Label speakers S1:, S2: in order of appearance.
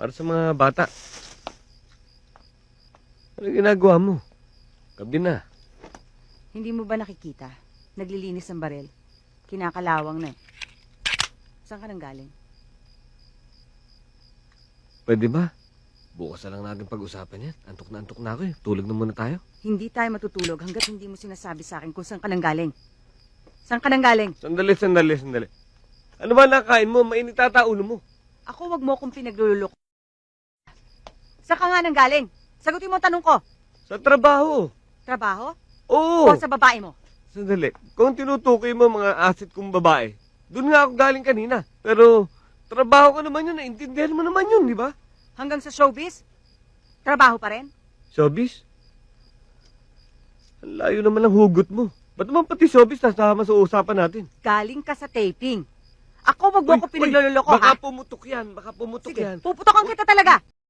S1: Para sa mga bata. Ano ginagawa mo? Gabi na.
S2: Hindi mo ba nakikita? Naglilinis ng barel. Kinakalawang na. Saan ka nang galing?
S1: Pwede ba? Bukas na lang natin pag-usapan yan. Antok na ako eh. Tulog na muna tayo.
S2: Hindi tayo matutulog hanggat hindi mo sinasabi sa akin kung saan ka nang galing. Saan ka nang galing?
S1: Sandali. Ano ba nakain mo? Mainit ata ulo mo.
S2: Ako wag mo akong pinaglululok. Saan ka nga nang galing? Sagutin mo ang tanong ko.
S1: Sa trabaho.
S2: Trabaho?
S1: Oo.
S2: O sa babae mo?
S1: Sandali. Kung tinutukoy mo mga asset kong babae, doon nga ako galing kanina. Pero, trabaho ka naman yun. Naintindihan mo naman yun, di ba?
S2: Hanggang sa showbiz? Trabaho pa rin?
S1: Showbiz? Ang layo naman ng hugot mo. Ba't naman pati showbiz nasama sa usapan natin?
S2: Galing ka sa taping. Ako wag mo ako pinaglululoko,
S1: baka
S2: ha?
S1: pumutok yan. Baka pumutok
S2: Sige,
S1: yan.
S2: puputokan kita talaga.